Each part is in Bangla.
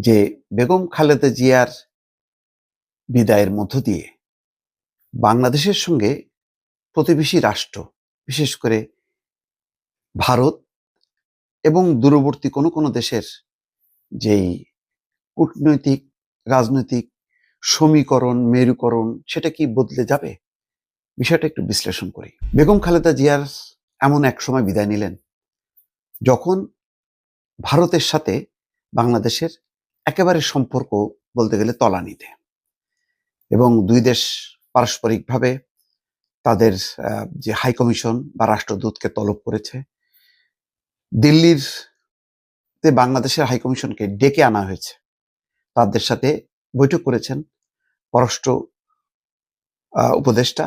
যে বেগম খালেদা জিয়ার বিদায়ের মধ্য দিয়ে বাংলাদেশের সঙ্গে প্রতিবেশী রাষ্ট্র, বিশেষ করে ভারত এবং দূরবর্তী কোনো দেশের যেই কূটনৈতিক, রাজনৈতিক সমীকরণ, মেরুকরণ সেটা কি বদলে যাবে? বিষয়টা একটু বিশ্লেষণ করি। বেগম খালেদা জিয়ার এমন এক সময় বিদায় নিলেন যখন ভারতের সাথে বাংলাদেশের একেবারে সম্পর্ক বলতে গেলে তলানিতে, এবং দুই দেশ পারস্পরিকভাবে তাদের যে হাই কমিশন বা রাষ্ট্রদূতকে তলব করেছে। দিল্লির বাংলাদেশের হাই কমিশনকে ডেকে আনা হয়েছে, তাদের সাথে বৈঠক করেছেন পররাষ্ট্র উপদেষ্টা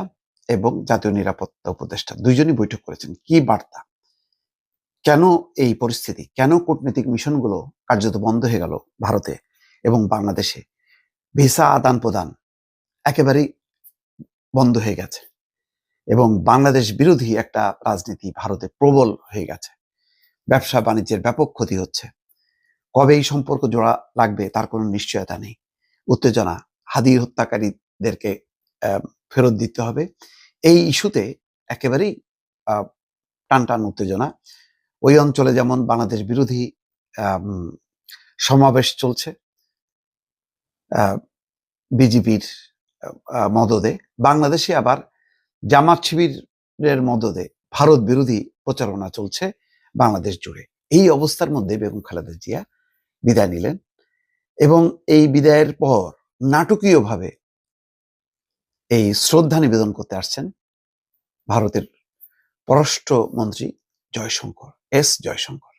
এবং জাতীয় নিরাপত্তা উপদেষ্টা, দুইজনই বৈঠক করেছেন। কি বার্তা? কেন এই পরিস্থিতি? কেন কূটনৈতিক মিশনগুলো কার্যত বন্ধ হয়ে গেল ভারতে এবং বাংলাদেশে? ভিসা আদান প্রদান একেবারেই বন্ধ হয়ে গেছে এবং বাংলাদেশ বিরোধী একটা রাজনীতি ভারতে প্রবল হয়ে গেছে। ব্যবসা বাণিজ্যের ব্যাপক ক্ষতি হচ্ছে। কবে এই সম্পর্ক জোড়া লাগবে তার কোনো নিশ্চয়তা নেই। উত্তেজনা, হাদি হত্যাকারীদেরকে ফেরত দিতে হবে, এই ইস্যুতে একেবারেই টানটান উত্তেজনা। ওই অঞ্চলে যেমন বাংলাদেশ বিরোধী সমাবেশ চলছে বিজেপির মদদে, বাংলাদেশে আবার জামাত শিবিরের মদদে ভারত বিরোধী প্রচারণা চলছে বাংলাদেশ জুড়ে। এই অবস্থার মধ্যে বেগম খালেদা জিয়া বিদায় নিলেন এবং এই বিদায়ের পর নাটকীয়ভাবে এই শ্রদ্ধা নিবেদন করতে আসছেন ভারতের পররাষ্ট্রমন্ত্রী জয়শঙ্কর, জয়শঙ্কর।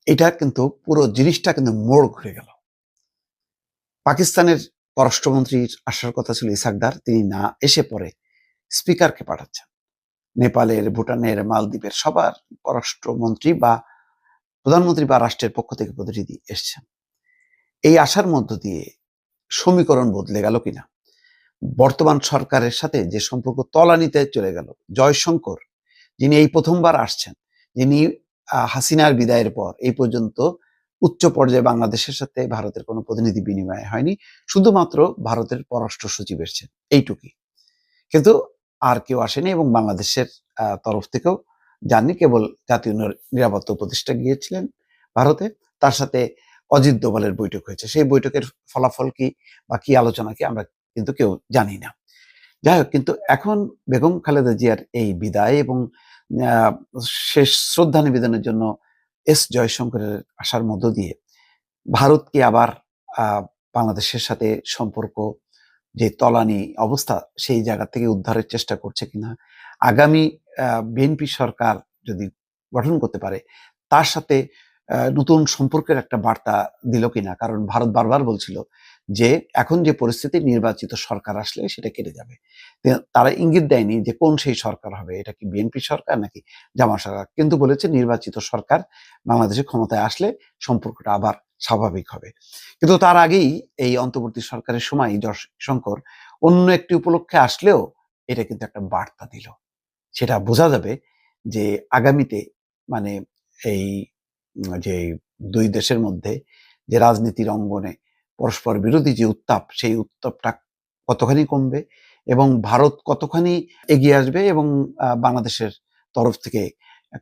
এটা কিন্তু পুরো জিনিসটা কিন্তু মোড় ঘুরে গেল। পাকিস্তানের পররাষ্ট্রমন্ত্রীর আসার কথা ছিল ইসাকদার, তিনি না এসে পরে স্পিকারকে পাঠাচ্ছেন। নেপালের, ভুটানের, মালদ্বীপের সবার পররাষ্ট্রমন্ত্রী বা প্রধানমন্ত্রী বা রাষ্ট্রের পক্ষ থেকে প্রতিনিধি এসছেন। এই আসার মধ্য দিয়ে সমীকরণ বদলে গেল কিনা, বর্তমান সরকারের সাথে যে সম্পর্ক তলানিতে চলে গেল, জয়শঙ্কর যিনি এই প্রথমবার আসছেন, যিনি হাসিনার বিদায়ের পর এই পর্যন্ত উচ্চ পর্যায়ে বাংলাদেশের সাথে ভারতের কোনো প্রতিনিধি বিনিময় হয়নি, শুধুমাত্র ভারতের পররাষ্ট্র সচিব এসছেন, এইটুকুই। কিন্তু আর কেউ আসেনি এবং বাংলাদেশের তরফ থেকেও যাননি, কেবল জাতীয় নিরাপত্তা উপদেষ্টা গিয়েছিলেন ভারতে, তার সাথে অজিত দোভালের বৈঠক হয়েছে। সেই বৈঠকের ফলাফল কি বা কি আলোচনা কি আমরা কিন্তু কেউ জানি না। যাই হোক, কিন্তু এখন বেগম খালেদা জিয়ার এই বিদায় এবং শেষ শ্রদ্ধা নিবেদনের জন্য জয়শঙ্করের আসার মধ্য দিয়ে ভারত কি আবার বাংলাদেশের সাথে সম্পর্ক যে তলানি অবস্থা সেই জায়গা থেকে উদ্ধারের চেষ্টা করছে কিনা, আগামী বিএনপি সরকার যদি গঠন করতে পারে তার সাথে নতুন সম্পর্কের একটা বার্তা দিল কিনা। কারণ ভারত বারবার বলছিল যে এখন যে পরিস্থিতি, নির্বাচিত সরকার আসলে সেটা কেটে যাবে। তারা ইঙ্গিত দেয়নি যে কোন সেই সরকার হবে, এটা কি বিএনপি সরকার নাকি জামাত সরকার, কিন্তু বলেছে নির্বাচিত সরকার বাংলাদেশে ক্ষমতায় আসলে সম্পর্কটা আবার স্বাভাবিক হবে। কিন্তু তার আগেই এই অন্তর্বর্তী সরকারের সময় জয়শঙ্কর অন্য একটি উপলক্ষে আসলেও এটা কিন্তু একটা বার্তা দিল। সেটা বোঝা যাবে যে আগামীতে মানে এই যে দুই দেশের মধ্যে যে রাজনীতির অঙ্গনে পরস্পর বিরোধী যে উত্তাপ, সেই উত্তাপটা কতখানি কমবে এবং ভারত কতখানি এগিয়ে আসবে এবং বাংলাদেশের তরফ থেকে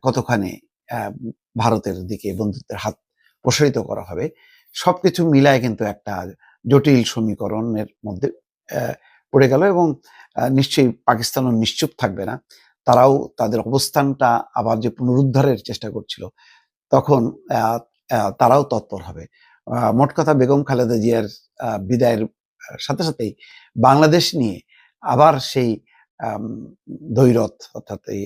কতখানি ভারতের দিকে বন্ধুত্বের হাত প্রসারিত করা হবে, সবকিছু মিলায় কিন্তু একটা জটিল সমীকরণের মধ্যে পড়ে গেল। এবং নিশ্চয়ই পাকিস্তানও নিশ্চুপ থাকবে না, তারাও তাদের অবস্থানটা আবার যে পুনরুদ্ধারের চেষ্টা করছিল তখন তারাও তৎপর হবে। মোট কথা, বেগম খালেদা জিয়ার বিদায়ের সাথে সাথেই বাংলাদেশ নিয়ে আবার সেই দ্বৈরথ, অর্থাৎ এই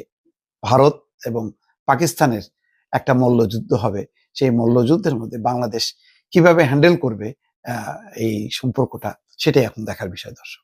ভারত এবং পাকিস্তানের একটা মল্লযুদ্ধ হবে। সেই মল্লযুদ্ধের মধ্যে বাংলাদেশ কিভাবে হ্যান্ডেল করবে এই সম্পর্কটা, সেটাই এখন দেখার বিষয় দর্শক।